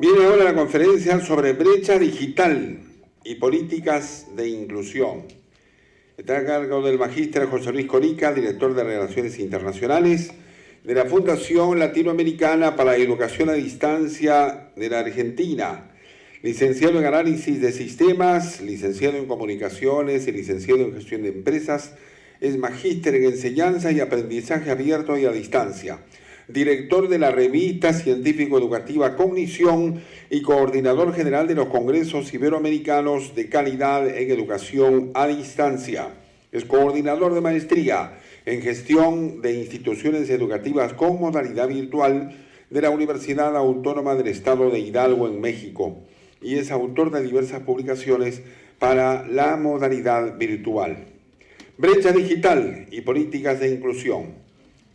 Viene ahora la conferencia sobre brecha digital y políticas de inclusión. Está a cargo del magíster José Luis Corica, director de Relaciones Internacionales de la Fundación Latinoamericana para la Educación a Distancia de la Argentina. Licenciado en Análisis de Sistemas, licenciado en Comunicaciones y licenciado en Gestión de Empresas. Es magíster en Enseñanza y Aprendizaje Abierto y a Distancia. Director de la revista científico-educativa Cognición y coordinador general de los Congresos Iberoamericanos de Calidad en Educación a Distancia. Es coordinador de maestría en Gestión de Instituciones Educativas con modalidad virtual de la Universidad Autónoma del Estado de Hidalgo en México y es autor de diversas publicaciones para la modalidad virtual. Brecha digital y políticas de inclusión.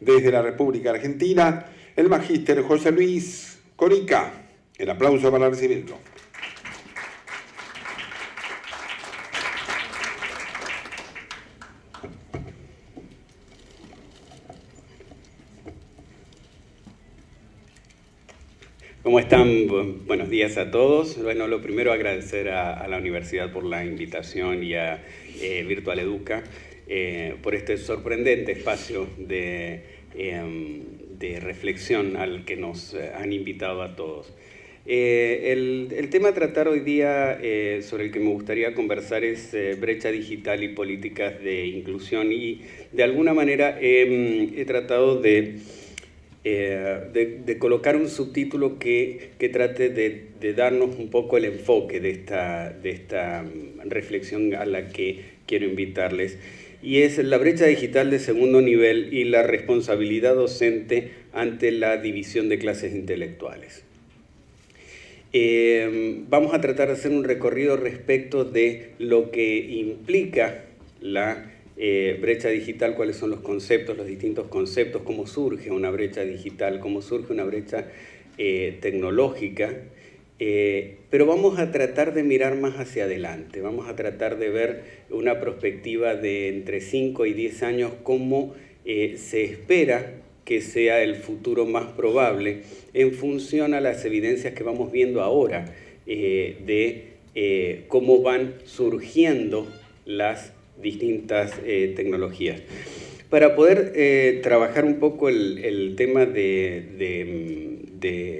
Desde la República Argentina, el magíster José Luis Corica. El aplauso para recibirlo. ¿Cómo están? Buenos días a todos. Bueno, lo primero agradecer a la universidad por la invitación y a Virtual Educa por este sorprendente espacio de reflexión al que nos han invitado a todos. El tema a tratar hoy día sobre el que me gustaría conversar es brecha digital y políticas de inclusión, y de alguna manera he tratado de colocar un subtítulo que trate de darnos un poco el enfoque de esta reflexión a la que quiero invitarles, y es la brecha digital de segundo nivel y la responsabilidad docente ante la división de clases intelectuales. Vamos a tratar de hacer un recorrido respecto de lo que implica la brecha digital, cuáles son los conceptos, los distintos conceptos, cómo surge una brecha digital, cómo surge una brecha tecnológica, pero vamos a tratar de mirar más hacia adelante, vamos a tratar de ver una perspectiva de entre 5 y 10 años, cómo se espera que sea el futuro más probable en función a las evidencias que vamos viendo ahora de cómo van surgiendo las distintas tecnologías. Para poder trabajar un poco el tema de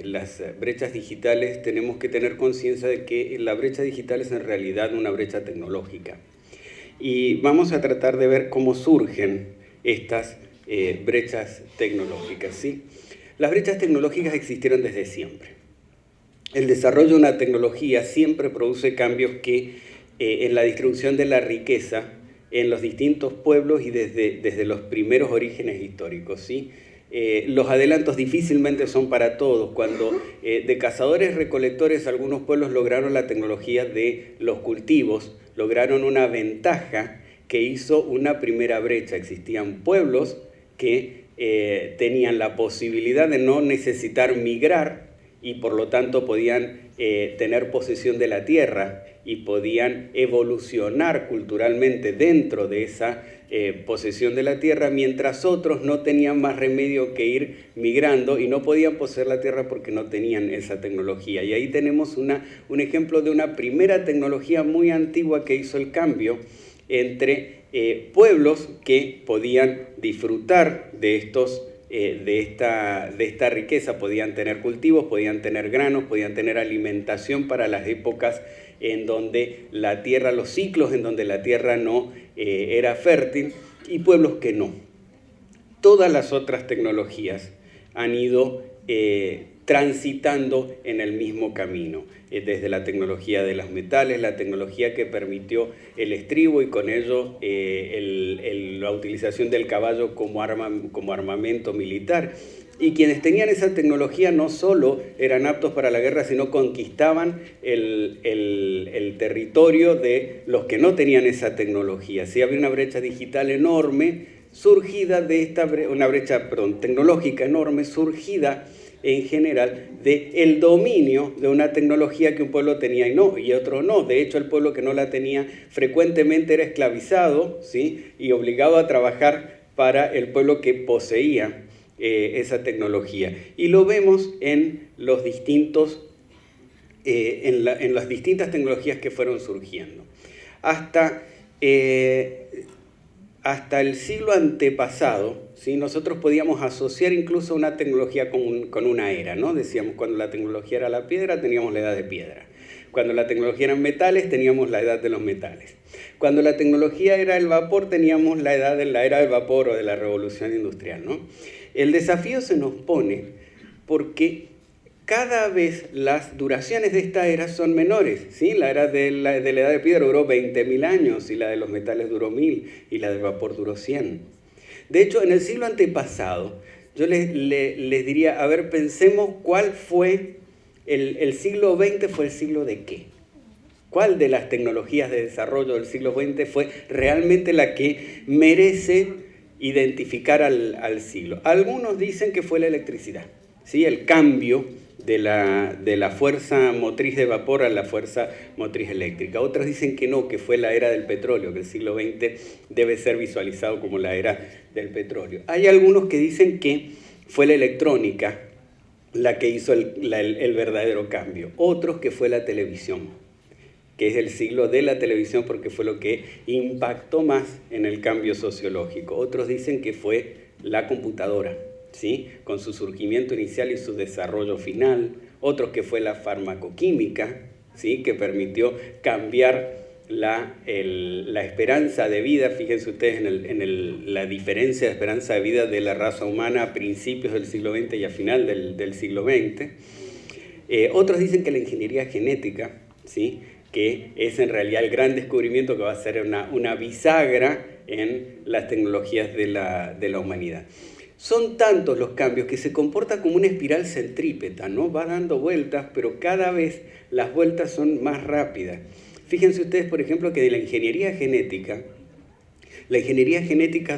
las brechas digitales, tenemos que tener conciencia de que la brecha digital es en realidad una brecha tecnológica. Y vamos a tratar de ver cómo surgen estas brechas tecnológicas, ¿sí? Las brechas tecnológicas existieron desde siempre. El desarrollo de una tecnología siempre produce cambios que en la distribución de la riqueza en los distintos pueblos y desde los primeros orígenes históricos, ¿sí? Los adelantos difícilmente son para todos. Cuando de cazadores-recolectores algunos pueblos lograron la tecnología de los cultivos, lograron una ventaja que hizo una primera brecha. Existían pueblos que tenían la posibilidad de no necesitar migrar y por lo tanto podían tener posesión de la tierra y podían evolucionar culturalmente dentro de esa posesión de la tierra, mientras otros no tenían más remedio que ir migrando y no podían poseer la tierra porque no tenían esa tecnología. Y ahí tenemos un ejemplo de una primera tecnología muy antigua que hizo el cambio entre pueblos que podían disfrutar de esta riqueza, podían tener cultivos, podían tener granos, podían tener alimentación para las épocas en donde la tierra, los ciclos en donde la tierra no era fértil, y pueblos que no. Todas las otras tecnologías han ido transitando en el mismo camino, desde la tecnología de los metales, la tecnología que permitió el estribo y con ello la utilización del caballo como armamento militar. Y quienes tenían esa tecnología no solo eran aptos para la guerra, sino conquistaban el territorio de los que no tenían esa tecnología. Sí, había una brecha digital enorme, surgida de tecnológica enorme, surgida en general del dominio de una tecnología que un pueblo tenía y otro no. De hecho, el pueblo que no la tenía frecuentemente era esclavizado, ¿sí? Y obligado a trabajar para el pueblo que poseía esa tecnología. Y lo vemos en los distintos en las distintas tecnologías que fueron surgiendo. Hasta el siglo antepasado, ¿sí? Nosotros podíamos asociar incluso una tecnología con una era, ¿no? Decíamos, cuando la tecnología era la piedra, teníamos la edad de piedra. Cuando la tecnología eran metales, teníamos la edad de los metales. Cuando la tecnología era el vapor, teníamos la era del vapor o de la revolución industrial, ¿no? El desafío se nos pone porque cada vez las duraciones de esta era son menores, ¿sí? La era de la edad de piedra duró 20.000 años, y la de los metales duró 1.000, y la del vapor duró 100. De hecho, en el siglo antepasado, yo les diría, a ver, pensemos cuál fue el siglo XX. ¿Fue el siglo de qué? ¿Cuál de las tecnologías de desarrollo del siglo XX fue realmente la que merece identificar al siglo? Algunos dicen que fue la electricidad, ¿sí? El cambio de la fuerza motriz de vapor a la fuerza motriz eléctrica. Otros dicen que no, que fue la era del petróleo, que el siglo XX debe ser visualizado como la era del petróleo. Hay algunos que dicen que fue la electrónica la que hizo el verdadero cambio. Otros que fue la televisión, que es el siglo de la televisión porque fue lo que impactó más en el cambio sociológico. Otros dicen que fue la computadora, ¿sí? Con su surgimiento inicial y su desarrollo final. Otros que fue la farmacoquímica, ¿sí? Que permitió cambiar la esperanza de vida. Fíjense ustedes en la diferencia de esperanza de vida de la raza humana a principios del siglo XX y a final del siglo XX. Otros dicen que la ingeniería genética, ¿sí? Que es en realidad el gran descubrimiento que va a ser una bisagra en las tecnologías de la humanidad. Son tantos los cambios que se comporta como una espiral centrípeta, ¿no? Va dando vueltas, pero cada vez las vueltas son más rápidas. Fíjense ustedes, por ejemplo, que de la ingeniería genética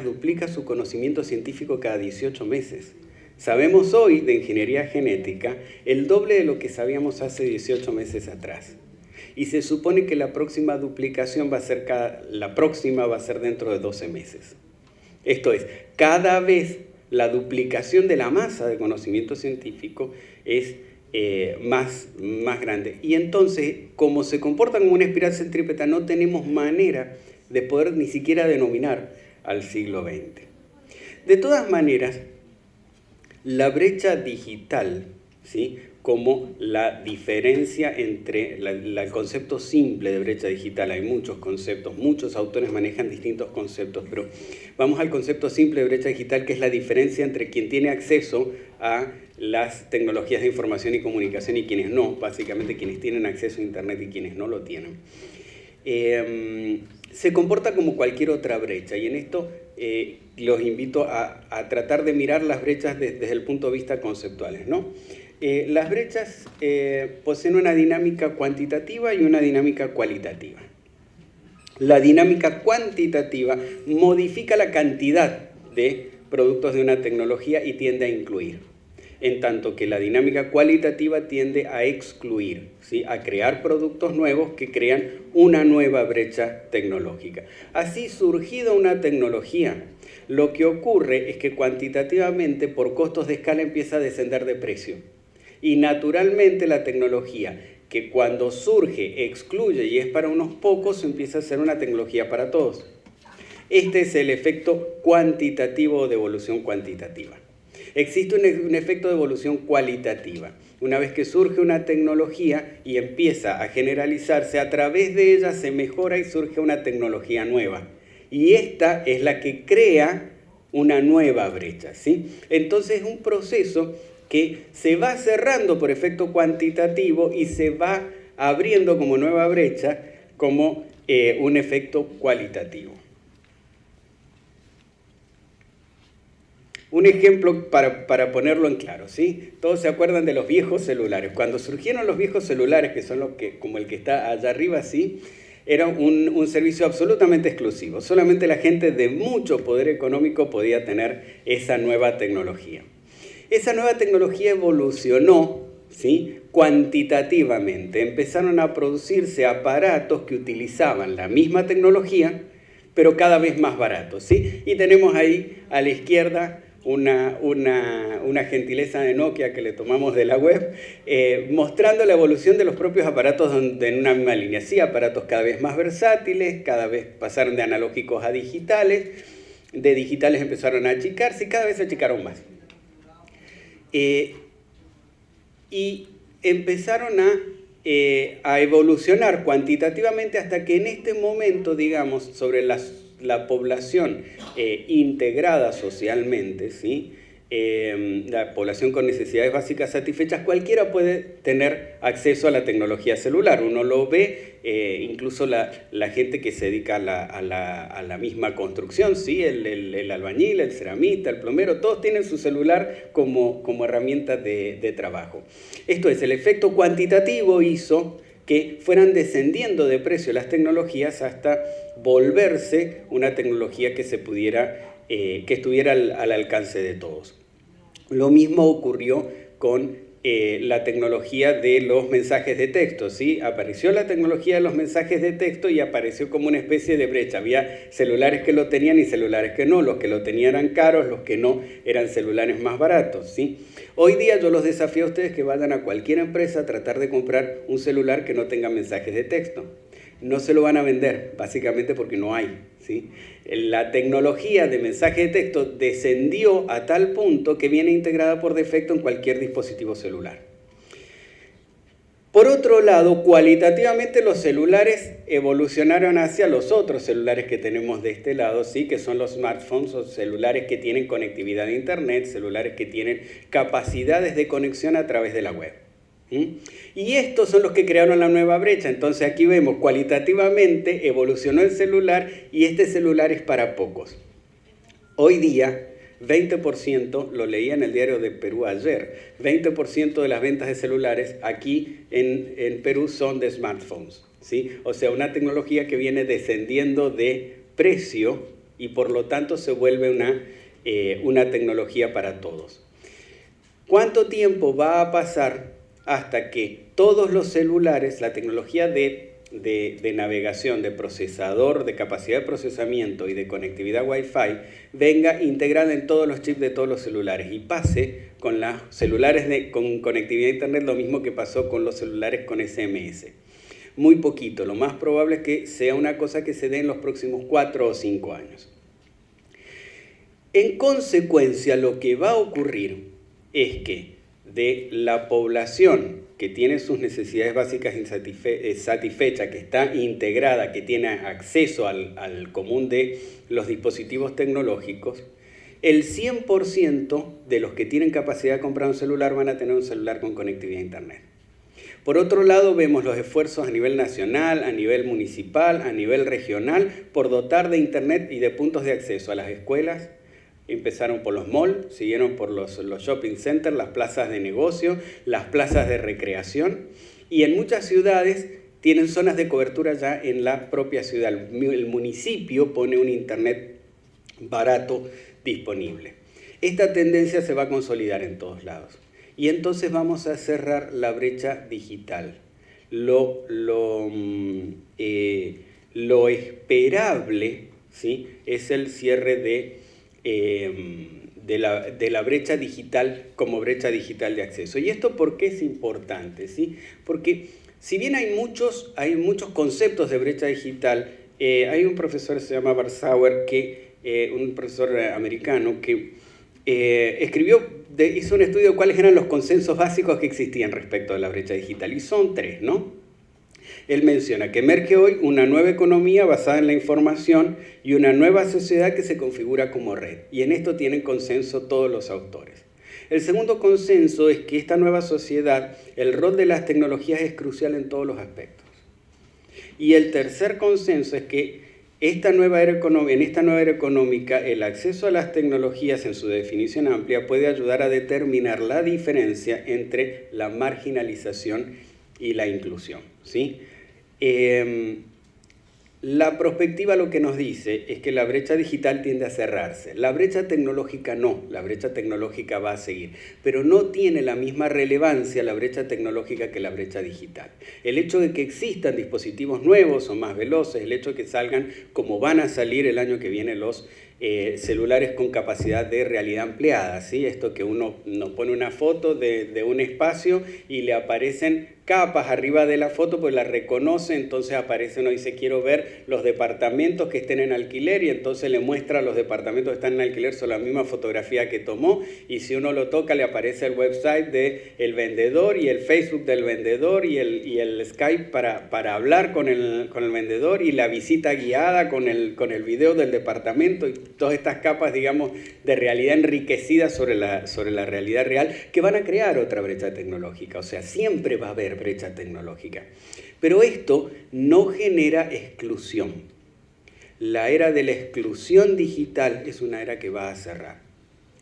duplica su conocimiento científico cada 18 meses. Sabemos hoy de ingeniería genética el doble de lo que sabíamos hace 18 meses atrás. Y se supone que la próxima duplicación va a ser dentro de 12 meses. Esto es, cada vez la duplicación de la masa de conocimiento científico es más grande. Y entonces, como se comporta como una espiral centrípeta, no tenemos manera de poder ni siquiera denominar al siglo XX. De todas maneras, la brecha digital, ¿sí? Como la diferencia entre el concepto simple de brecha digital. Hay muchos conceptos, muchos autores manejan distintos conceptos, pero vamos al concepto simple de brecha digital, que es la diferencia entre quien tiene acceso a las tecnologías de información y comunicación y quienes no, básicamente quienes tienen acceso a Internet y quienes no lo tienen. Se comporta como cualquier otra brecha, y en esto los invito a tratar de mirar las brechas desde el punto de vista conceptuales, ¿no? Las brechas poseen una dinámica cuantitativa y una dinámica cualitativa. La dinámica cuantitativa modifica la cantidad de productos de una tecnología y tiende a incluir, en tanto que la dinámica cualitativa tiende a excluir, ¿sí? A crear productos nuevos que crean una nueva brecha tecnológica. Así, surgida una tecnología, lo que ocurre es que cuantitativamente, por costos de escala, empieza a descender de precio. Y naturalmente la tecnología que cuando surge excluye y es para unos pocos, empieza a ser una tecnología para todos. Este es el efecto cuantitativo o de evolución cuantitativa. Existe un efecto de evolución cualitativa. Una vez que surge una tecnología y empieza a generalizarse, a través de ella se mejora y surge una tecnología nueva. Y esta es la que crea una nueva brecha, ¿sí? Entonces es un proceso que se va cerrando por efecto cuantitativo y se va abriendo como nueva brecha como un efecto cualitativo. Un ejemplo para ponerlo en claro, ¿sí? Todos se acuerdan de los viejos celulares. Cuando surgieron los viejos celulares, que son como el que está allá arriba, ¿sí? Era un servicio absolutamente exclusivo. Solamente la gente de mucho poder económico podía tener esa nueva tecnología. Esa nueva tecnología evolucionó, ¿sí? Cuantitativamente. Empezaron a producirse aparatos que utilizaban la misma tecnología, pero cada vez más baratos, ¿sí? Y tenemos ahí a la izquierda una gentileza de Nokia que le tomamos de la web, mostrando la evolución de los propios aparatos en una misma línea. Sí, aparatos cada vez más versátiles, cada vez pasaron de analógicos a digitales, de digitales empezaron a achicarse y cada vez se achicaron más. Y empezaron a evolucionar cuantitativamente hasta que en este momento, digamos, sobre la población integrada socialmente, ¿sí? La población con necesidades básicas satisfechas, cualquiera puede tener acceso a la tecnología celular. Uno lo ve, incluso la gente que se dedica a la misma construcción, ¿sí? El albañil, el ceramista, el plomero, todos tienen su celular como herramienta de trabajo. Esto es, el efecto cuantitativo hizo que fueran descendiendo de precio las tecnologías hasta volverse una tecnología que estuviera al alcance de todos. Lo mismo ocurrió con la tecnología de los mensajes de texto, ¿sí? Apareció la tecnología de los mensajes de texto y apareció como una especie de brecha. Había celulares que lo tenían y celulares que no. Los que lo tenían eran caros, los que no eran celulares más baratos, ¿sí? Hoy día yo los desafío a ustedes que vayan a cualquier empresa a tratar de comprar un celular que no tenga mensajes de texto. No se lo van a vender, básicamente porque no hay, ¿sí? La tecnología de mensaje de texto descendió a tal punto que viene integrada por defecto en cualquier dispositivo celular. Por otro lado, cualitativamente los celulares evolucionaron hacia los otros celulares que tenemos de este lado, ¿sí? Que son los smartphones, o celulares que tienen conectividad a internet, celulares que tienen capacidades de conexión a través de la web. Y estos son los que crearon la nueva brecha. Entonces aquí vemos, cualitativamente evolucionó el celular y este celular es para pocos. Hoy día, 20%, lo leía en el diario de Perú ayer, 20% de las ventas de celulares aquí en Perú son de smartphones, ¿sí? O sea, una tecnología que viene descendiendo de precio y por lo tanto se vuelve una tecnología para todos. ¿Cuánto tiempo va a pasar hasta que todos los celulares, la tecnología de navegación, de procesador, de capacidad de procesamiento y de conectividad Wi-Fi venga integrada en todos los chips de todos los celulares y pase con los celulares con conectividad a internet lo mismo que pasó con los celulares con SMS? Muy poquito, lo más probable es que sea una cosa que se dé en los próximos 4 o 5 años. En consecuencia, lo que va a ocurrir es que de la población que tiene sus necesidades básicas satisfechas, que está integrada, que tiene acceso al común de los dispositivos tecnológicos, el 100% de los que tienen capacidad de comprar un celular van a tener un celular con conectividad a internet. Por otro lado, vemos los esfuerzos a nivel nacional, a nivel municipal, a nivel regional, por dotar de internet y de puntos de acceso a las escuelas. Empezaron por los malls, siguieron por los shopping centers, las plazas de negocio, las plazas de recreación y en muchas ciudades tienen zonas de cobertura ya en la propia ciudad. El municipio pone un internet barato disponible. Esta tendencia se va a consolidar en todos lados y entonces vamos a cerrar la brecha digital. Lo esperable, ¿sí? Es el cierre de la brecha digital como brecha digital de acceso. ¿Y esto por qué es importante? ¿Sí? Porque si bien hay muchos conceptos de brecha digital, hay un profesor que se llama Barsauer, un profesor americano, que hizo un estudio de cuáles eran los consensos básicos que existían respecto a la brecha digital, y son 3, ¿no? Él menciona que emerge hoy una nueva economía basada en la información y una nueva sociedad que se configura como red. Y en esto tienen consenso todos los autores. El segundo consenso es que esta nueva sociedad, el rol de las tecnologías es crucial en todos los aspectos. Y el tercer consenso es que en esta nueva era económica, el acceso a las tecnologías en su definición amplia puede ayudar a determinar la diferencia entre la marginalización y la inclusión, ¿sí? La perspectiva lo que nos dice es que la brecha digital tiende a cerrarse. La brecha tecnológica no, la brecha tecnológica va a seguir, pero no tiene la misma relevancia la brecha tecnológica que la brecha digital. El hecho de que existan dispositivos nuevos o más veloces, el hecho de que salgan como van a salir el año que viene los celulares con capacidad de realidad ampliada, ¿sí? Esto que uno pone una foto de un espacio y le aparecen capas arriba de la foto, pues la reconoce, entonces aparece, uno dice, quiero ver los departamentos que estén en alquiler, y entonces le muestra los departamentos que están en alquiler son la misma fotografía que tomó, y si uno lo toca le aparece el website del vendedor y el Facebook del vendedor y el Skype para hablar con el vendedor, y la visita guiada con el video del departamento, y todas estas capas, digamos, de realidad enriquecida sobre la realidad real, que van a crear otra brecha tecnológica. O sea, siempre va a haber brecha tecnológica. Pero esto no genera exclusión. La era de la exclusión digital es una era que va a cerrar.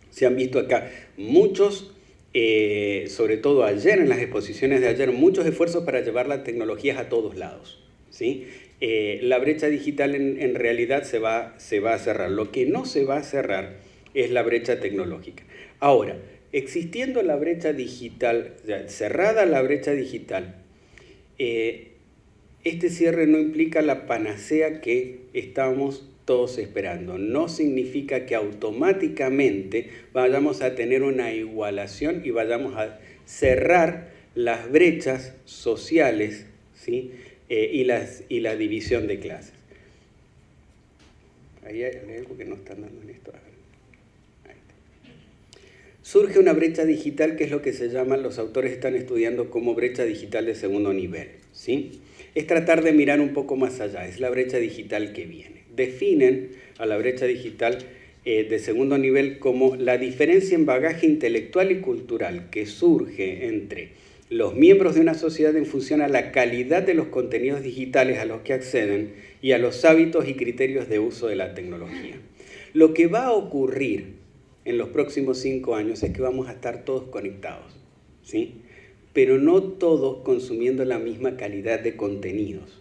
Se han visto acá muchos, sobre todo ayer, en las exposiciones de ayer, muchos esfuerzos para llevar las tecnologías a todos lados, ¿sí? La brecha digital en realidad se va a cerrar. Lo que no se va a cerrar es la brecha tecnológica. Ahora, existiendo la brecha digital, cerrada la brecha digital, este cierre no implica la panacea que estamos todos esperando. No significa que automáticamente vayamos a tener una igualación y vayamos a cerrar las brechas sociales, ¿sí? Y la división de clases. Ahí hay algo que no están dando en esto. Surge una brecha digital, que es lo que se llama, los autores están estudiando como brecha digital de segundo nivel, ¿sí? Es tratar de mirar un poco más allá, es la brecha digital que viene. Definen a la brecha digital de segundo nivel como la diferencia en bagaje intelectual y cultural que surge entre los miembros de una sociedad en función a la calidad de los contenidos digitales a los que acceden y a los hábitos y criterios de uso de la tecnología. Lo que va a ocurrir en los próximos 5 años es que vamos a estar todos conectados, ¿sí? Pero no todos consumiendo la misma calidad de contenidos.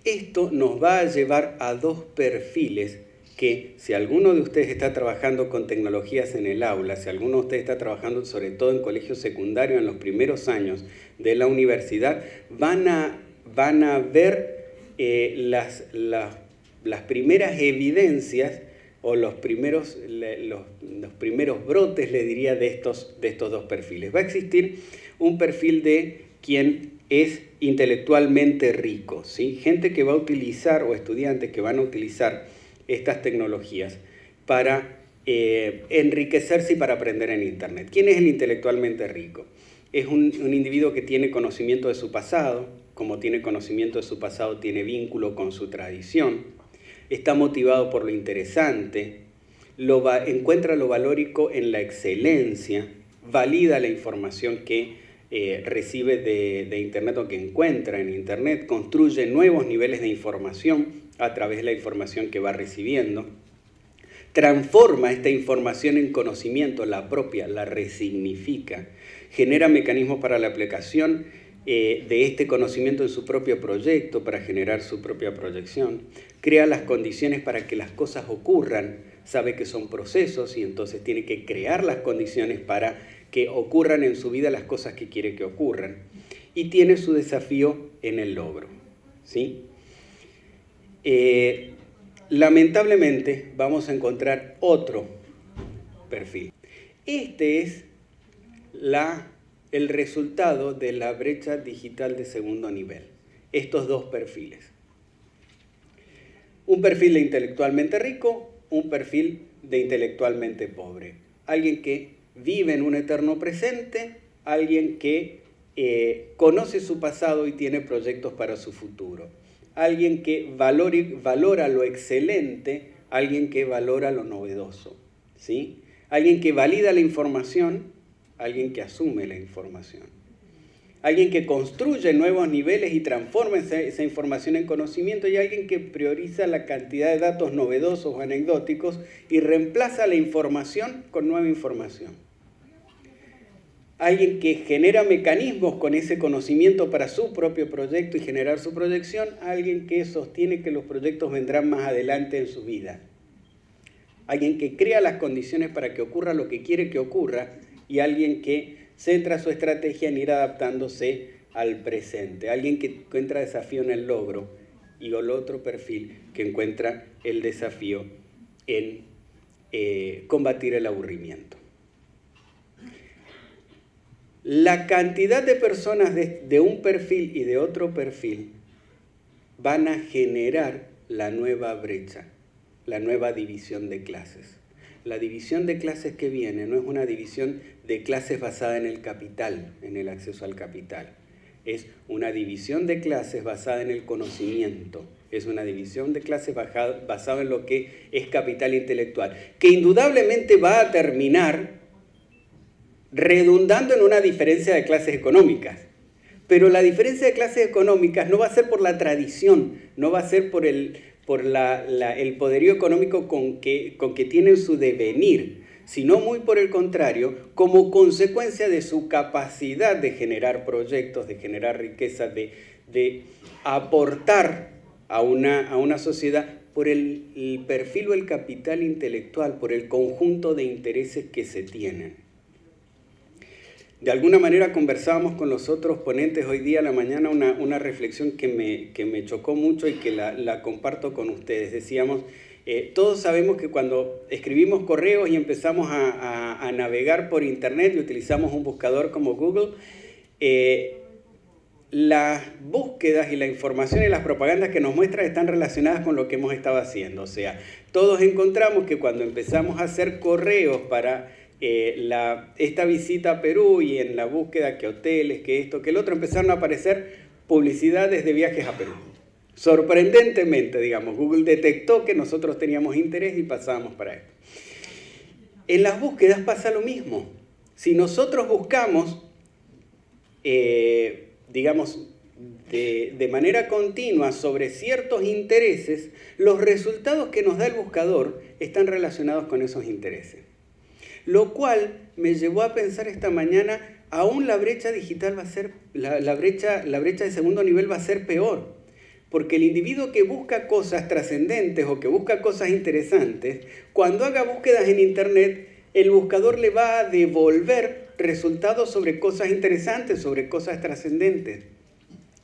Esto nos va a llevar a dos perfiles que, si alguno de ustedes está trabajando con tecnologías en el aula, si alguno de ustedes está trabajando sobre todo en colegio secundario en los primeros años de la universidad, van a ver las primeras evidencias o los primeros brotes, le diría, de estos dos perfiles. Va a existir un perfil de quien es intelectualmente rico, ¿sí? Gente que va a utilizar, o estudiantes que van a utilizar estas tecnologías para enriquecerse y para aprender en Internet. ¿Quién es el intelectualmente rico? Es un individuo que tiene conocimiento de su pasado, como tiene conocimiento de su pasado, tiene vínculo con su tradición, está motivado por lo interesante, encuentra lo valórico en la excelencia, valida la información que recibe de Internet o que encuentra en Internet, construye nuevos niveles de información a través de la información que va recibiendo, transforma esta información en conocimiento, la propia, la resignifica, genera mecanismos para la aplicación de este conocimiento en su propio proyecto para generar su propia proyección, crea las condiciones para que las cosas ocurran, sabe que son procesos y entonces tiene que crear las condiciones para que ocurran en su vida las cosas que quiere que ocurran, y tiene su desafío en el logro, ¿sí? Lamentablemente vamos a encontrar otro perfil. Este es el resultado de la brecha digital de segundo nivel, estos dos perfiles. Un perfil de intelectualmente rico, un perfil de intelectualmente pobre. Alguien que vive en un eterno presente, alguien que conoce su pasado y tiene proyectos para su futuro. Alguien que valora lo excelente, alguien que valora lo novedoso, ¿sí? Alguien que valida la información, alguien que asume la información. Alguien que construye nuevos niveles y transforma esa información en conocimiento, y alguien que prioriza la cantidad de datos novedosos o anecdóticos y reemplaza la información con nueva información. Alguien que genera mecanismos con ese conocimiento para su propio proyecto y generar su proyección. Alguien que sostiene que los proyectos vendrán más adelante en su vida. Alguien que crea las condiciones para que ocurra lo que quiere que ocurra, y alguien que centra su estrategia en ir adaptándose al presente. Alguien que encuentra desafío en el logro y el otro perfil que encuentra el desafío en combatir el aburrimiento. La cantidad de personas de un perfil y de otro perfil van a generar la nueva brecha, la nueva división de clases. La división de clases que viene no es una división de clases basada en el capital, en el acceso al capital. Es una división de clases basada en el conocimiento. Es una división de clases basada en lo que es capital intelectual, que indudablemente va a terminar redundando en una diferencia de clases económicas. Pero la diferencia de clases económicas no va a ser por la tradición, no va a ser por el poderío económico con que tienen su devenir, sino muy por el contrario, como consecuencia de su capacidad de generar proyectos, de generar riqueza, de aportar a una sociedad por el perfil o el capital intelectual, por el conjunto de intereses que se tienen. De alguna manera conversábamos con los otros ponentes hoy día a la mañana una reflexión que me chocó mucho y que la comparto con ustedes. Decíamos, todos sabemos que cuando escribimos correos y empezamos a navegar por internet y utilizamos un buscador como Google, las búsquedas y la información y las propagandas que nos muestran están relacionadas con lo que hemos estado haciendo. O sea, todos encontramos que cuando empezamos a hacer correos para esta visita a Perú y en la búsqueda que hoteles, que esto, que el otro, empezaron a aparecer publicidades de viajes a Perú. Sorprendentemente, digamos, Google detectó que nosotros teníamos interés y pasábamos para esto. En las búsquedas pasa lo mismo. Si nosotros buscamos, digamos, de manera continua sobre ciertos intereses, los resultados que nos da el buscador están relacionados con esos intereses. Lo cual me llevó a pensar esta mañana, aún la brecha digital va a ser, la brecha de segundo nivel va a ser peor. Porque el individuo que busca cosas trascendentes o que busca cosas interesantes, cuando haga búsquedas en internet, el buscador le va a devolver resultados sobre cosas interesantes, sobre cosas trascendentes.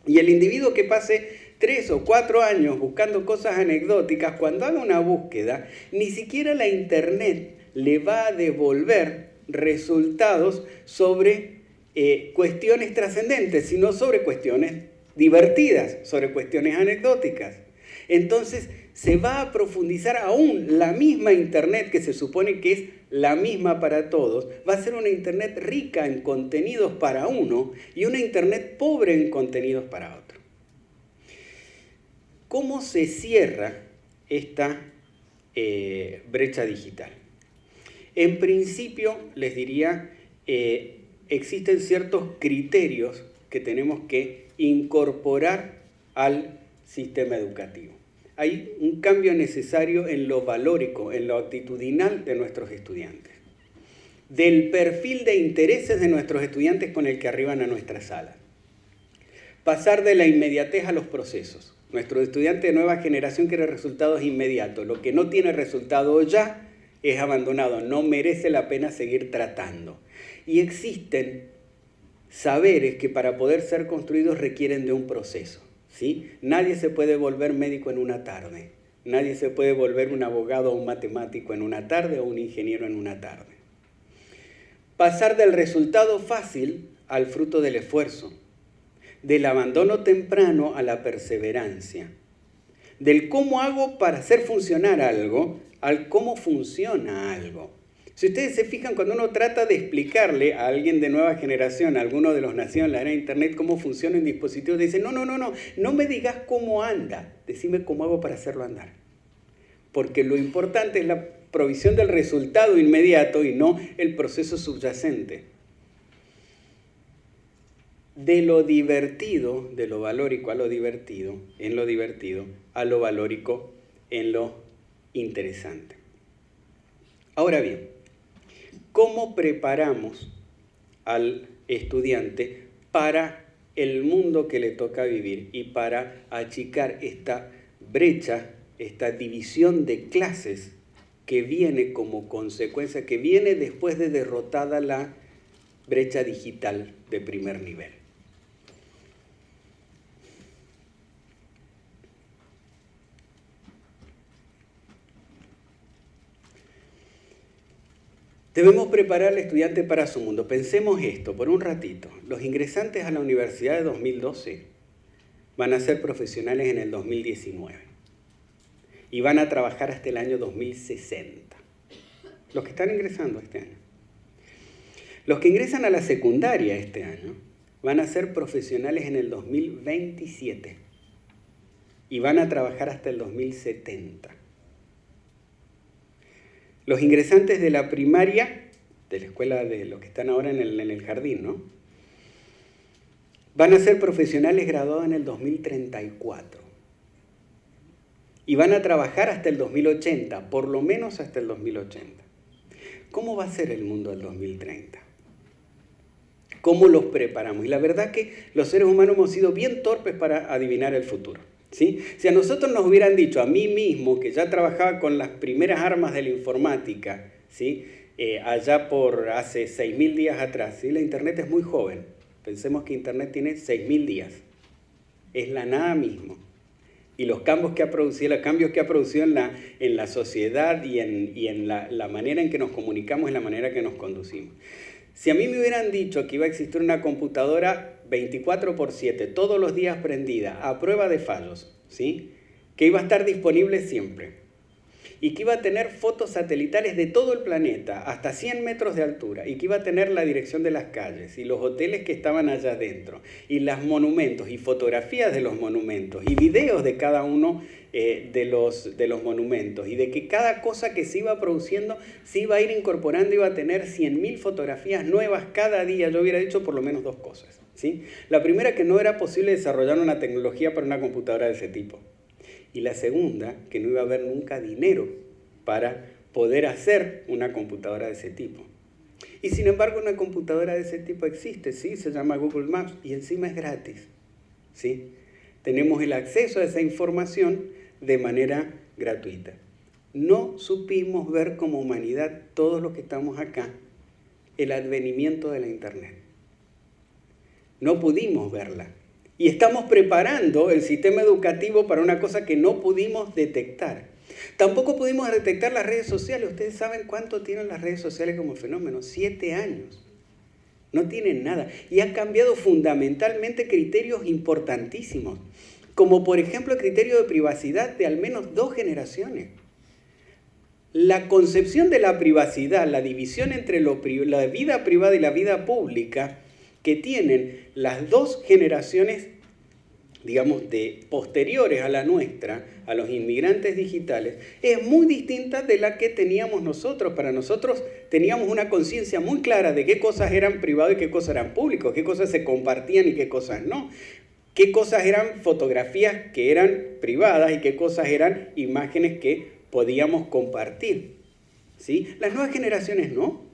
Y el individuo que pase 3 o 4 años buscando cosas anecdóticas, cuando haga una búsqueda, ni siquiera la internet le va a devolver resultados sobre cuestiones trascendentes, sino sobre cuestiones divertidas, sobre cuestiones anecdóticas. Entonces se va a profundizar aún la misma internet, que se supone que es la misma para todos, va a ser una internet rica en contenidos para uno y una internet pobre en contenidos para otro. ¿Cómo se cierra esta brecha digital? En principio, les diría, existen ciertos criterios que tenemos que incorporar al sistema educativo. Hay un cambio necesario en lo valórico, en lo actitudinal de nuestros estudiantes, del perfil de intereses de nuestros estudiantes con el que arriban a nuestra sala. Pasar de la inmediatez a los procesos. Nuestro estudiante de nueva generación quiere resultados inmediatos. Lo que no tiene resultado ya es abandonado, no merece la pena seguir tratando. Y existen saberes que para poder ser construidos requieren de un proceso, ¿sí? Nadie se puede volver médico en una tarde, nadie se puede volver un abogado o un matemático en una tarde o un ingeniero en una tarde. Pasar del resultado fácil al fruto del esfuerzo, del abandono temprano a la perseverancia, del cómo hago para hacer funcionar algo al cómo funciona algo. Si ustedes se fijan, cuando uno trata de explicarle a alguien de nueva generación, a alguno de los nacidos en la era de internet, cómo funciona un dispositivo, dice, no me digas cómo anda, decime cómo hago para hacerlo andar. Porque lo importante es la provisión del resultado inmediato y no el proceso subyacente. De lo divertido, de lo valórico a lo divertido, en lo divertido, a lo valórico, en lo interesante. Ahora bien, ¿cómo preparamos al estudiante para el mundo que le toca vivir y para achicar esta brecha, esta división de clases que viene como consecuencia, que viene después de derrotada la brecha digital de primer nivel? Debemos preparar al estudiante para su mundo. Pensemos esto por un ratito. Los ingresantes a la universidad de 2012 van a ser profesionales en el 2019 y van a trabajar hasta el año 2060. Los que están ingresando este año. Los que ingresan a la secundaria este año van a ser profesionales en el 2027 y van a trabajar hasta el 2070. Los ingresantes de la primaria, de la escuela de los que están ahora en el jardín, ¿no? Van a ser profesionales graduados en el 2034. Y van a trabajar hasta el 2080, por lo menos hasta el 2080. ¿Cómo va a ser el mundo del 2030? ¿Cómo los preparamos? Y la verdad que los seres humanos hemos sido bien torpes para adivinar el futuro, ¿sí? Si a nosotros nos hubieran dicho, a mí mismo, que ya trabajaba con las primeras armas de la informática, ¿sí? Allá por hace 6.000 días atrás, ¿sí? La Internet es muy joven. Pensemos que Internet tiene 6.000 días. Es la nada mismo. Y los cambios que ha producido en la sociedad y en la manera en que nos comunicamos y la manera que nos conducimos. Si a mí me hubieran dicho que iba a existir una computadora 24/7, todos los días prendida, a prueba de fallos, ¿sí? Que iba a estar disponible siempre y que iba a tener fotos satelitales de todo el planeta, hasta 100 metros de altura, y que iba a tener la dirección de las calles y los hoteles que estaban allá adentro, y los monumentos, y fotografías de los monumentos, y videos de cada uno de los monumentos, y de que cada cosa que se iba produciendo se iba a ir incorporando, iba a tener 100.000 fotografías nuevas cada día. Yo hubiera dicho por lo menos dos cosas, ¿sí? La primera, que no era posible desarrollar una tecnología para una computadora de ese tipo. Y la segunda, que no iba a haber nunca dinero para poder hacer una computadora de ese tipo. Y sin embargo, una computadora de ese tipo existe, ¿sí? Se llama Google Maps y encima es gratis, ¿sí? Tenemos el acceso a esa información de manera gratuita. No supimos ver como humanidad, todos los que estamos acá, el advenimiento de la Internet. No pudimos verla. Y estamos preparando el sistema educativo para una cosa que no pudimos detectar. Tampoco pudimos detectar las redes sociales. Ustedes saben cuánto tienen las redes sociales como fenómeno. 7 años. No tienen nada. Y han cambiado fundamentalmente criterios importantísimos, como por ejemplo el criterio de privacidad de al menos 2 generaciones. La concepción de la privacidad, la división entre la vida privada y la vida pública, que tienen las 2 generaciones, digamos, posteriores a la nuestra, a los inmigrantes digitales, es muy distinta de la que teníamos nosotros. Para nosotros teníamos una conciencia muy clara de qué cosas eran privadas y qué cosas eran públicas, qué cosas se compartían y qué cosas no, qué cosas eran fotografías que eran privadas y qué cosas eran imágenes que podíamos compartir, ¿sí? Las nuevas generaciones no.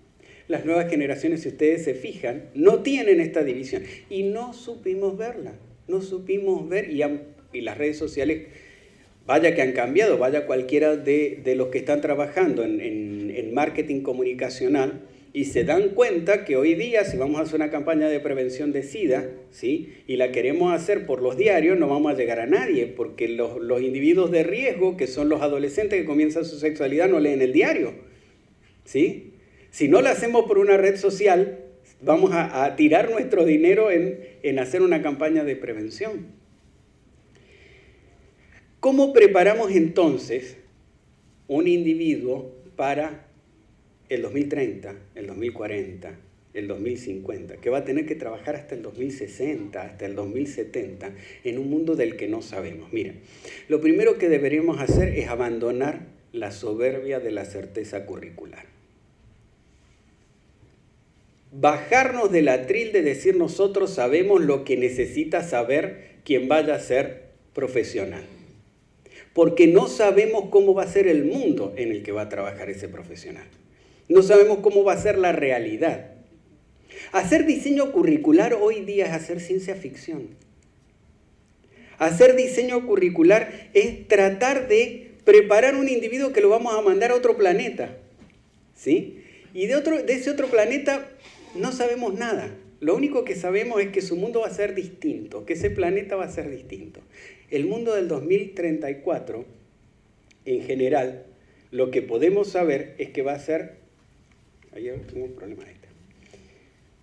Las nuevas generaciones, si ustedes se fijan, no tienen esta división. Y no supimos verla. No supimos ver. Y las redes sociales, vaya que han cambiado. Vaya cualquiera de los que están trabajando en marketing comunicacional y se dan cuenta que hoy día, si vamos a hacer una campaña de prevención de SIDA, ¿sí? Y la queremos hacer por los diarios, no vamos a llegar a nadie, porque los individuos de riesgo, que son los adolescentes que comienzan su sexualidad, no leen el diario, ¿sí? Si no lo hacemos por una red social, vamos a tirar nuestro dinero en hacer una campaña de prevención. ¿Cómo preparamos entonces un individuo para el 2030, el 2040, el 2050, que va a tener que trabajar hasta el 2060, hasta el 2070, en un mundo del que no sabemos? Mira, lo primero que deberíamos hacer es abandonar la soberbia de la certeza curricular. Bajarnos del atril de decir nosotros sabemos lo que necesita saber quien vaya a ser profesional. Porque no sabemos cómo va a ser el mundo en el que va a trabajar ese profesional. No sabemos cómo va a ser la realidad. Hacer diseño curricular hoy día es hacer ciencia ficción. Hacer diseño curricular es tratar de preparar un individuo que lo vamos a mandar a otro planeta, ¿sí? Y de ese otro planeta no sabemos nada. Lo único que sabemos es que su mundo va a ser distinto, que ese planeta va a ser distinto. El mundo del 2034, en general, lo que podemos saber es que va a ser ahí tengo un problema este.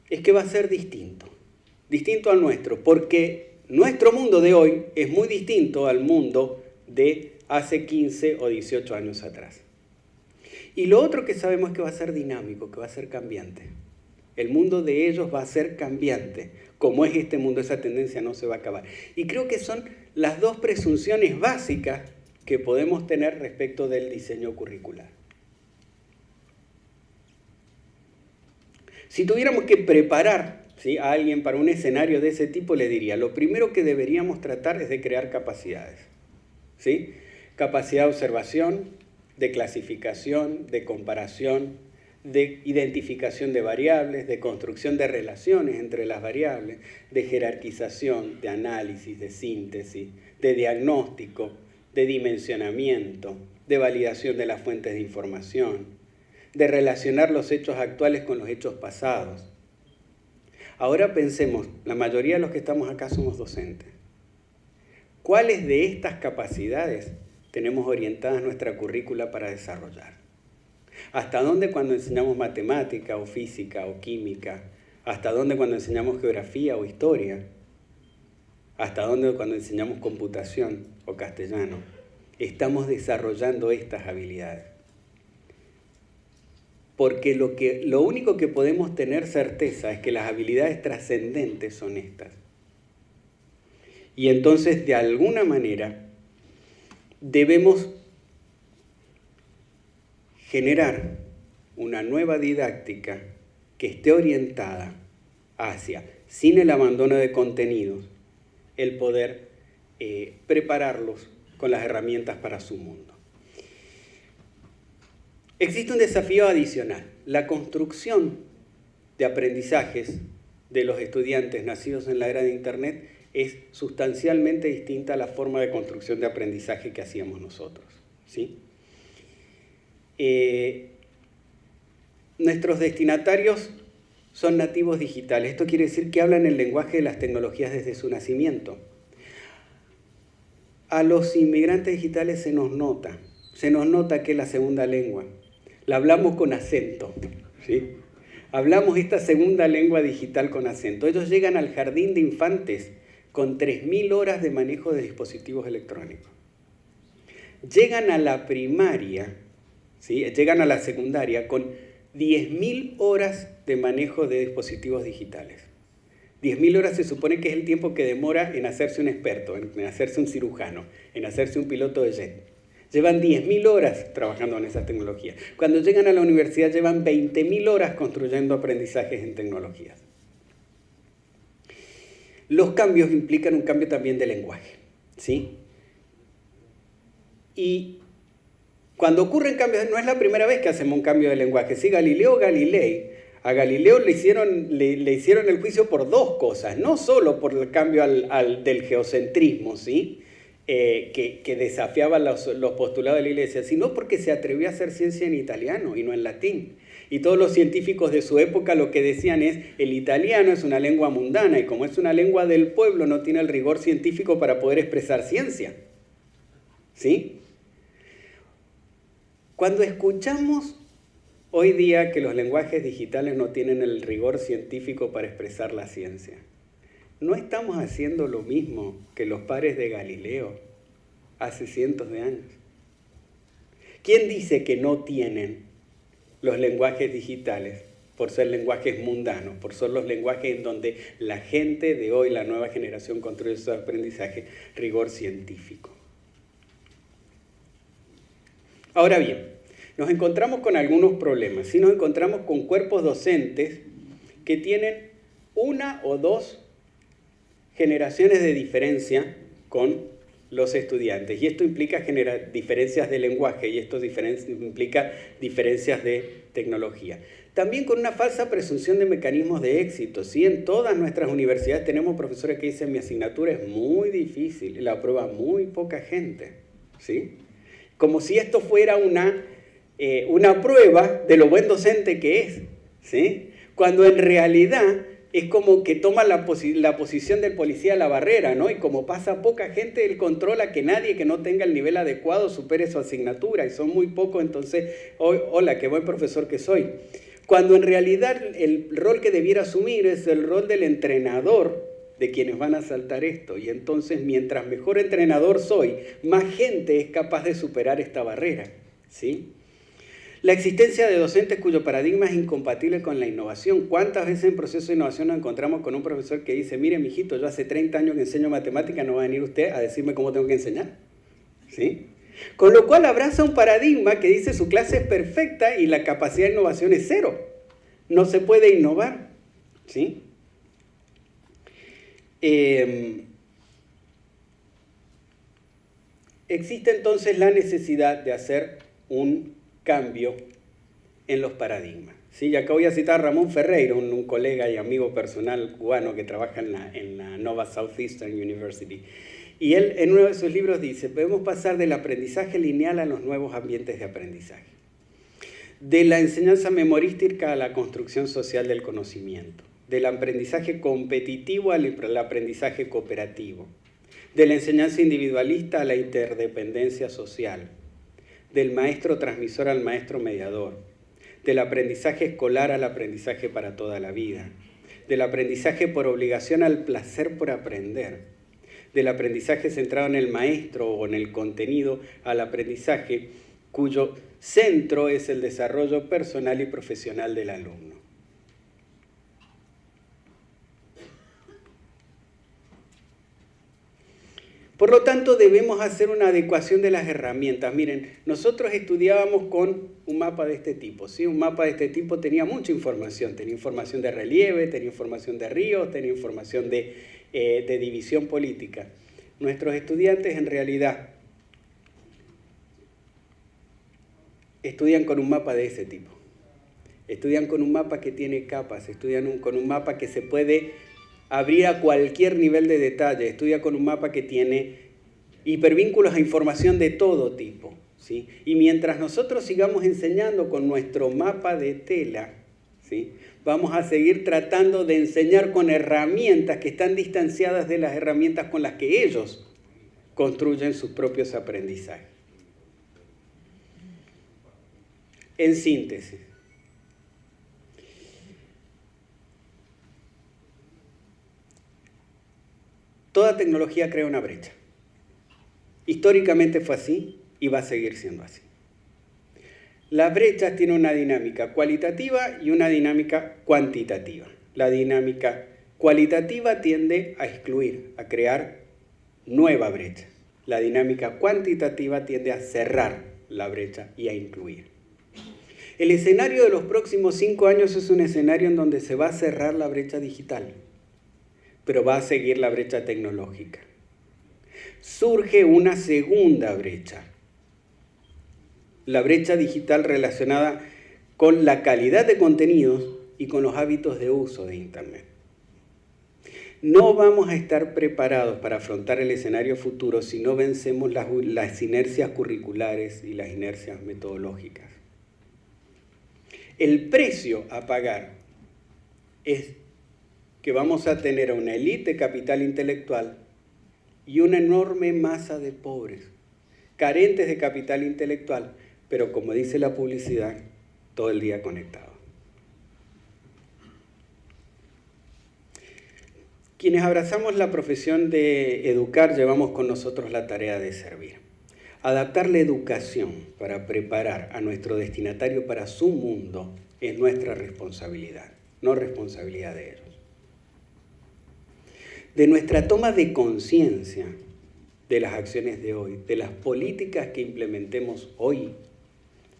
Es que va a ser distinto al nuestro, porque nuestro mundo de hoy es muy distinto al mundo de hace 15 o 18 años atrás. Y lo otro que sabemos es que va a ser dinámico, que va a ser cambiante. El mundo de ellos va a ser cambiante. Como es este mundo, esa tendencia no se va a acabar. Y creo que son las dos presunciones básicas que podemos tener respecto del diseño curricular. Si tuviéramos que preparar, ¿sí?, a alguien para un escenario de ese tipo, le diría, lo primero que deberíamos tratar es de crear capacidades, ¿sí? Capacidad de observación, de clasificación, de comparación, de identificación de variables, de construcción de relaciones entre las variables, de jerarquización, de análisis, de síntesis, de diagnóstico, de dimensionamiento, de validación de las fuentes de información, de relacionar los hechos actuales con los hechos pasados. Ahora pensemos, la mayoría de los que estamos acá somos docentes. ¿Cuáles de estas capacidades tenemos orientadas nuestra currícula para desarrollar? ¿Hasta dónde cuando enseñamos matemática o física o química? ¿Hasta dónde cuando enseñamos geografía o historia? ¿Hasta dónde cuando enseñamos computación o castellano? Estamos desarrollando estas habilidades. Porque lo único que podemos tener certeza es que las habilidades trascendentes son estas. Y entonces, de alguna manera, debemos generar una nueva didáctica que esté orientada hacia, sin el abandono de contenidos, el poder prepararlos con las herramientas para su mundo. Existe un desafío adicional, la construcción de aprendizajes de los estudiantes nacidos en la era de Internet es sustancialmente distinta a la forma de construcción de aprendizaje que hacíamos nosotros, ¿sí? Nuestros destinatarios son nativos digitales. Esto quiere decir que hablan el lenguaje de las tecnologías desde su nacimiento. A los inmigrantes digitales se nos nota que es la segunda lengua. La hablamos con acento, ¿sí? Hablamos esta segunda lengua digital con acento. Ellos llegan al jardín de infantes con 3.000 horas de manejo de dispositivos electrónicos. Llegan a la primaria, ¿sí?, llegan a la secundaria con 10.000 horas de manejo de dispositivos digitales. 10.000 horas se supone que es el tiempo que demora en hacerse un experto, en hacerse un cirujano, en hacerse un piloto de jet. Llevan 10.000 horas trabajando en esas tecnologías. Cuando llegan a la universidad llevan 20.000 horas construyendo aprendizajes en tecnologías. Los cambios implican un cambio también de lenguaje, ¿sí? Y cuando ocurren cambios, no es la primera vez que hacemos un cambio de lenguaje. Sí, Galileo Galilei, a Galileo le hicieron el juicio por dos cosas, no solo por el cambio del geocentrismo, ¿sí?, que desafiaba los postulados de la Iglesia, sino porque se atrevió a hacer ciencia en italiano y no en latín. Y todos los científicos de su época lo que decían es, el italiano es una lengua mundana y como es una lengua del pueblo no tiene el rigor científico para poder expresar ciencia, ¿sí? Cuando escuchamos hoy día que los lenguajes digitales no tienen el rigor científico para expresar la ciencia, ¿no estamos haciendo lo mismo que los padres de Galileo hace cientos de años? ¿Quién dice que no tienen los lenguajes digitales por ser lenguajes mundanos, por ser los lenguajes en donde la gente de hoy, la nueva generación, construye su aprendizaje, rigor científico? Ahora bien, nos encontramos con algunos problemas. Sí, nos encontramos con cuerpos docentes que tienen una o dos generaciones de diferencia con los estudiantes. Y esto implica generar diferencias de lenguaje y esto implica diferencias de tecnología. También con una falsa presunción de mecanismos de éxito. ¿Sí? En todas nuestras universidades tenemos profesores que dicen mi asignatura es muy difícil y la aprueba muy poca gente. ¿Sí? Como si esto fuera una prueba de lo buen docente que es. ¿Sí? Cuando en realidad es como que toma la posición del policía a la barrera, ¿no? Y como pasa poca gente, él controla que nadie que no tenga el nivel adecuado supere su asignatura, y son muy pocos, entonces, hola, qué buen profesor que soy. cuando en realidad el rol que debiera asumir es el rol del entrenador de quienes van a saltar esto. Y entonces, mientras mejor entrenador soy, más gente es capaz de superar esta barrera, ¿sí? La existencia de docentes cuyo paradigma es incompatible con la innovación. ¿Cuántas veces en proceso de innovación nos encontramos con un profesor que dice, mire, mijito, yo hace 30 años que enseño matemática, no va a venir usted a decirme cómo tengo que enseñar? ¿Sí? Con lo cual abraza un paradigma que dice su clase es perfecta y la capacidad de innovación es cero. No se puede innovar, ¿sí? Existe entonces la necesidad de hacer un cambio en los paradigmas, ¿sí? Y acá voy a citar a Ramón Ferreira, un colega y amigo personal cubano que trabaja en la Nova Southeastern University. Y él en uno de sus libros dice, podemos pasar del aprendizaje lineal a los nuevos ambientes de aprendizaje, de la enseñanza memorística a la construcción social del conocimiento, del aprendizaje competitivo al aprendizaje cooperativo, de la enseñanza individualista a la interdependencia social, del maestro transmisor al maestro mediador, del aprendizaje escolar al aprendizaje para toda la vida, del aprendizaje por obligación al placer por aprender, del aprendizaje centrado en el maestro o en el contenido al aprendizaje cuyo centro es el desarrollo personal y profesional del alumno. Por lo tanto, debemos hacer una adecuación de las herramientas. Miren, nosotros estudiábamos con un mapa de este tipo, ¿sí? Un mapa de este tipo tenía mucha información. Tenía información de relieve, tenía información de ríos, tenía información de división política. Nuestros estudiantes, en realidad, estudian con un mapa de ese tipo. Estudian con un mapa que tiene capas, estudian con un mapa que se puede abrir a cualquier nivel de detalle, estudia con un mapa que tiene hipervínculos a información de todo tipo, ¿sí? Y mientras nosotros sigamos enseñando con nuestro mapa de tela, ¿sí? Vamos a seguir tratando de enseñar con herramientas que están distanciadas de las herramientas con las que ellos construyen sus propios aprendizajes. En síntesis, toda tecnología crea una brecha. Históricamente fue así y va a seguir siendo así. Las brechas tienen una dinámica cualitativa y una dinámica cuantitativa. La dinámica cualitativa tiende a excluir, a crear nueva brecha. La dinámica cuantitativa tiende a cerrar la brecha y a incluir. El escenario de los próximos 5 años es un escenario en donde se va a cerrar la brecha digital, pero va a seguir la brecha tecnológica. Surge una segunda brecha, la brecha digital relacionada con la calidad de contenidos y con los hábitos de uso de Internet. No vamos a estar preparados para afrontar el escenario futuro si no vencemos las inercias curriculares y las inercias metodológicas. El precio a pagar es que vamos a tener una élite de capital intelectual y una enorme masa de pobres, carentes de capital intelectual, pero como dice la publicidad, todo el día conectados. Quienes abrazamos la profesión de educar, llevamos con nosotros la tarea de servir. Adaptar la educación para preparar a nuestro destinatario para su mundo es nuestra responsabilidad, no responsabilidad de ellos. De nuestra toma de conciencia de las acciones de hoy, de las políticas que implementemos hoy,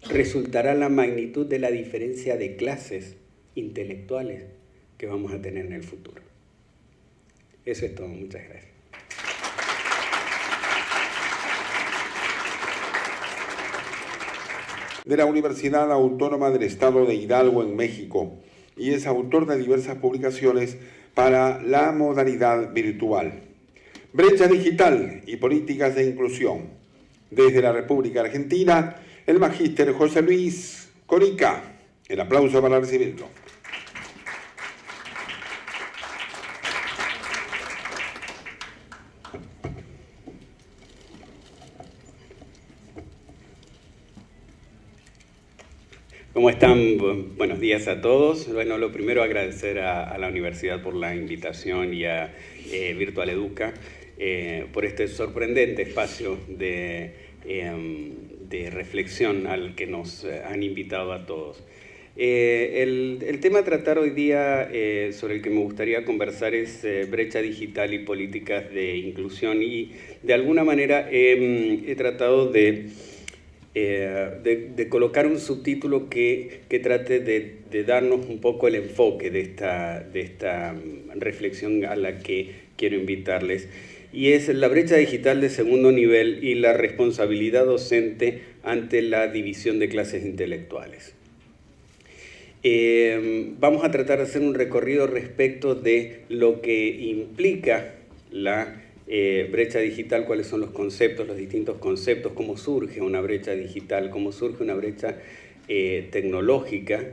resultará la magnitud de la diferencia de clases intelectuales que vamos a tener en el futuro. Eso es todo. Muchas gracias. De la Universidad Autónoma del Estado de Hidalgo en México y es autor de diversas publicaciones para la modalidad virtual. Brecha digital y políticas de inclusión. Desde la República Argentina, el magíster José Luis Corica. El aplauso para recibirlo. ¿Cómo están? Buenos días a todos. Bueno, lo primero agradecer a la universidad por la invitación y a Virtual Educa por este sorprendente espacio de reflexión al que nos han invitado a todos. El tema a tratar hoy día sobre el que me gustaría conversar es brecha digital y políticas de inclusión, y de alguna manera he tratado de colocar un subtítulo que trate de darnos un poco el enfoque de esta reflexión a la que quiero invitarles, y es la brecha digital de segundo nivel y la responsabilidad docente ante la división de clases intelectuales. Vamos a tratar de hacer un recorrido respecto de lo que implica la brecha digital, cuáles son los conceptos, los distintos conceptos, cómo surge una brecha digital, cómo surge una brecha tecnológica,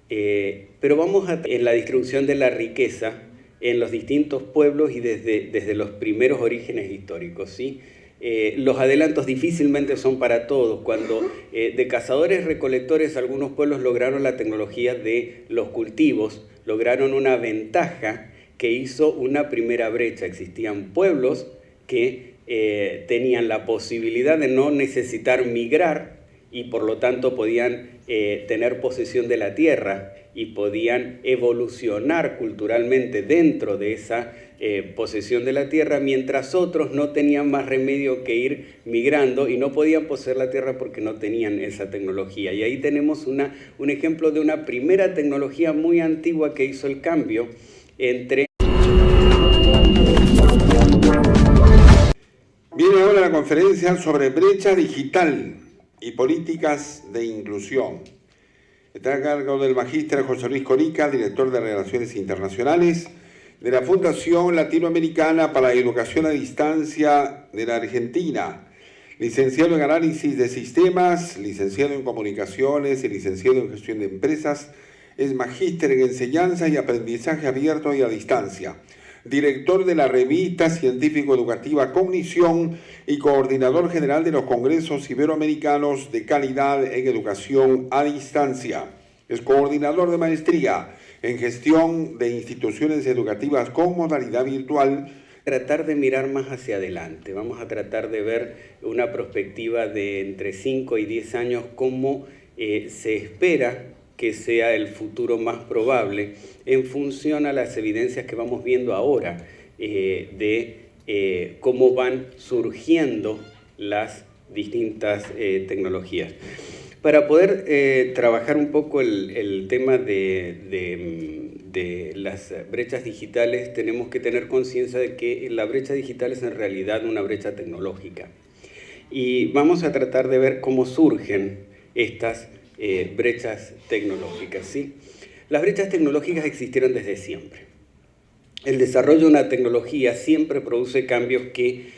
pero vamos en la distribución de la riqueza en los distintos pueblos y desde los primeros orígenes históricos, ¿sí? Los adelantos difícilmente son para todos. Cuando de cazadores-recolectores algunos pueblos lograron la tecnología de los cultivos, lograron una ventaja que hizo una primera brecha. Existían pueblos que tenían la posibilidad de no necesitar migrar y por lo tanto podían tener posesión de la tierra y podían evolucionar culturalmente dentro de esa posesión de la tierra, mientras otros no tenían más remedio que ir migrando y no podían poseer la tierra porque no tenían esa tecnología. Y ahí tenemos un ejemplo de una primera tecnología muy antigua que hizo el cambio entre... Viene ahora la conferencia sobre brecha digital y políticas de inclusión. Está a cargo del magíster José Luis Corica, director de Relaciones Internacionales de la Fundación Latinoamericana para la Educación a Distancia de la Argentina, licenciado en Análisis de Sistemas, licenciado en Comunicaciones y licenciado en Gestión de Empresas. Es magíster en Enseñanza y Aprendizaje Abierto y a Distancia, director de la revista científico-educativa Cognición y coordinador general de los Congresos Iberoamericanos de Calidad en Educación a Distancia. Es coordinador de maestría en Gestión de Instituciones Educativas con modalidad virtual. Tratar de mirar más hacia adelante. Vamos a tratar de ver una perspectiva de entre 5 y 10 años, cómo se espera que sea el futuro más probable en función a las evidencias que vamos viendo ahora de cómo van surgiendo las distintas tecnologías. Para poder trabajar un poco el tema de las brechas digitales, tenemos que tener conciencia de que la brecha digital es en realidad una brecha tecnológica. Y vamos a tratar de ver cómo surgen estas brechas tecnológicas, ¿sí? Las brechas tecnológicas existieron desde siempre. El desarrollo de una tecnología siempre produce cambios que